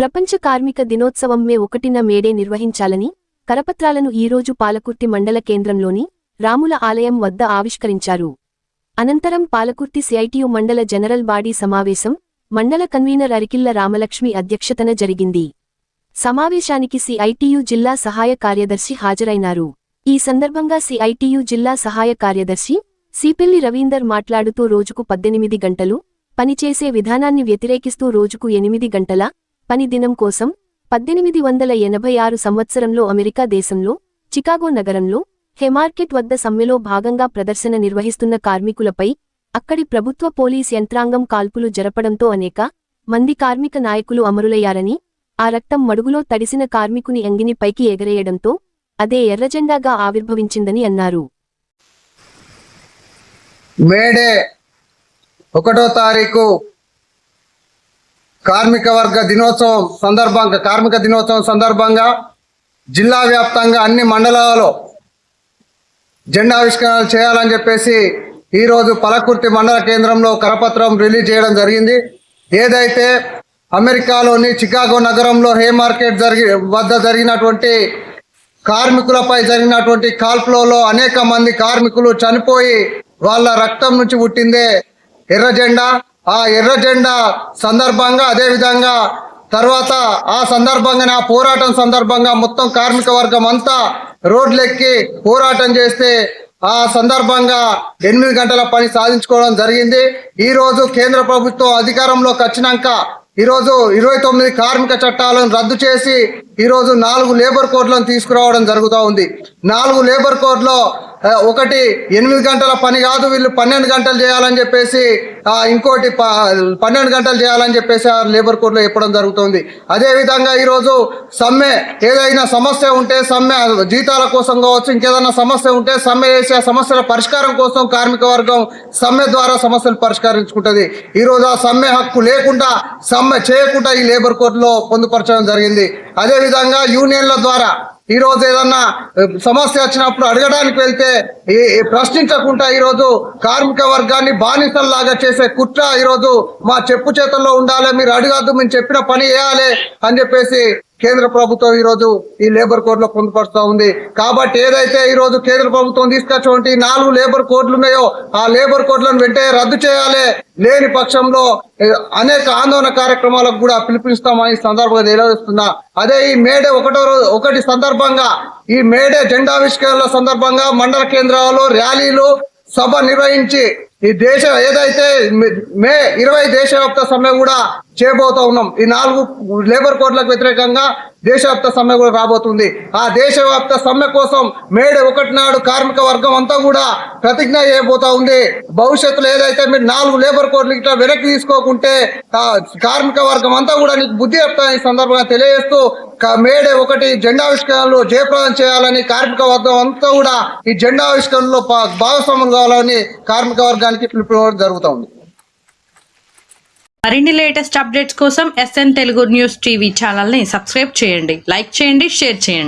ప్రపంచ కార్మిక దినోత్సవం మే 1న మేడే నిర్వహించాలని కరపత్రాలను ఈరోజు పాలకుర్తి మండల కేంద్రంలోని రాముల ఆలయం వద్ద ఆవిష్కరించారు. అనంతరం పాలకుర్తి సిఐటియు మండల జనరల్ బాడీ సమావేశం మండల కన్వీనర్ అరికిళ్ల రామలక్ష్మి అధ్యక్షతన జరిగింది. సమావేశానికి సిఐటియు జిల్లా సహాయ కార్యదర్శి హాజరైనారు. ఈ సందర్భంగా సిఐటియు జిల్లా సహాయ కార్యదర్శి సిపిల్లి రవీందర్ మాట్లాడుతూ రోజుకు 18 గంటలు పనిచేసే విధానాన్ని వ్యతిరేకిస్తూ రోజుకు 8 గంటల పని దినం కోసం 1886 సంవత్సరంలో అమెరికా దేశంలో చికాగో నగరంలో హేమార్కెట్ వద్ద సమ్మెలో భాగంగా ప్రదర్శన నిర్వహిస్తున్న కార్మికులపై అక్కడి ప్రభుత్వ పోలీస్ యంత్రాంగం కాల్పులు జరపడంతో అనేక మంది కార్మిక నాయకులు అమరులయ్యారని, ఆ రక్తం మడుగులో తడిసిన కార్మికుని అంగిని పైకి ఎగరేయడంతో అదే ఎర్రజెండాగా ఆవిర్భవించిందని అన్నారు. మేడే 1వ తారీఖు కార్మిక దినోత్సవం సందర్భంగా జిల్లా వ్యాప్తంగా అన్ని మండలాలలో జెండావిష్కరణలు చేయాలని చెప్పేసి ఈరోజు పలకుర్తి మండల కేంద్రంలో కరపత్రం రిలీజ్ చేయడం జరిగింది. ఏదైతే అమెరికాలోని చికాగో నగరంలో హేమార్కెట్ వద్ద జరిగినటువంటి కార్మికులపై జరిగినటువంటి కాల్పులలో అనేక మంది కార్మికులు చనిపోయి వాళ్ళ రక్తం నుంచి పుట్టిందే ఎర్ర జెండా. ఆ ఎర్ర జెండా సందర్భంగా అదేవిధంగా తర్వాత ఆ సందర్భంగానే ఆ పోరాటం సందర్భంగా మొత్తం కార్మిక వర్గం అంతా రోడ్లెక్కి పోరాటం చేస్తే ఆ సందర్భంగా 8 గంటల పని సాధించుకోవడం జరిగింది. ఈరోజు కేంద్ర ప్రభుత్వం అధికారంలోకి వచ్చినాక ఈరోజు 29 కార్మిక చట్టాలను రద్దు చేసి ఈరోజు 4 లేబర్ కోడ్లను తీసుకురావడం జరుగుతూ ఉంది. 4 లేబర్ కోడ్లో ఒకటి 8 గంటల పని కాదు, వీళ్ళు 12 గంటలు చేయాలని చెప్పేసి ఇంకోటి 12 గంటలు చేయాలని చెప్పేసి ఆ లేబర్ కోడ్లో చెప్పడం జరుగుతుంది. అదేవిధంగా ఈరోజు సమ్మె ఏదైనా సమస్య ఉంటే సమ్మె జీతాల కోసం కావచ్చు, ఇంకేదైనా సమస్య ఉంటే సమ్మె చేసి ఆ సమస్యల పరిష్కారం కోసం కార్మిక వర్గం సమ్మె ద్వారా సమస్యలు పరిష్కరించుకుంటుంది. ఈరోజు ఆ సమ్మె హక్కు లేకుండా సమ్మె చేయకుండా ఈ లేబర్ కోడ్లో పొందుపరచడం జరిగింది. అదేవిధంగా యూనియన్ల ద్వారా ఈరోజు ఏదన్నా సమస్య వచ్చినప్పుడు అడగడానికి వెళ్తే ప్రశ్నించకుండా ఈరోజు కార్మిక వర్గాన్ని బానిసల్లాగా చేసే కుట్ర ఈరోజు మా చెప్పు చేతుల్లో ఉండాలి, మీరు అడగద్దు, మేము చెప్పిన పని చేయాలి అని చెప్పేసి కేంద్ర ప్రభుత్వం ఈరోజు ఈ లేబర్ కోడ్లో పొందుపరుస్తూ ఉంది. కాబట్టి ఏదైతే ఈరోజు కేంద్ర ప్రభుత్వం తీసుకొచ్చినటువంటి 4 లేబర్ కోడ్లు ఉన్నాయో ఆ లేబర్ కోడ్లను వెంటనే రద్దు చేయాలి. లేని పక్షంలో అనేక ఆందోళన కార్యక్రమాలకు కూడా పిలుపునిస్తామని సందర్భంగా తెలియజేస్తున్నా. అదే ఈ మేడే 1 సందర్భంగా ఈ మేడే జెండావిష్కరణల సందర్భంగా మండల కేంద్రాల్లో ర్యాలీలు సభ నిర్వహించి ఈ దేశం ఏదైతే మే 20 దేశవ్యాప్త సమ్మె కూడా చేయబోతా ఉన్నాం. ఈ 4 లేబర్ కోడ్లకు వ్యతిరేకంగా దేశవ్యాప్త సమ్మె కూడా రాబోతుంది. ఆ దేశవ్యాప్త సమ్మె కోసం మేడే 1 నాడు కార్మిక వర్గం అంతా కూడా ప్రతిజ్ఞ చేయబోతా ఉంది. భవిష్యత్తులో ఏదైతే మీరు 4 లేబర్ కోడ్లు ఇట్లా వెనక్కి తీసుకోకుంటే కార్మిక వర్గం అంతా కూడా నీకు బుద్ధి చెప్తాను ఈ సందర్భంగా తెలియజేస్తూ మేడే 1 జెండావిష్కరణలు జయప్రదం చేయాలని కార్మిక వర్గం అంతా కూడా ఈ జెండావిష్కరణలో భాగస్వాములు కావాలని కార్మిక వర్గానికి పిలుపునివ్వడం జరుగుతూ ఉంది. మరిన్ని లేటెస్ట్ అప్డేట్స్ కోసం SN తెలుగు న్యూస్ టీవీ ఛానల్ని సబ్స్క్రైబ్ చేయండి, లైక్ చేయండి, షేర్ చేయండి.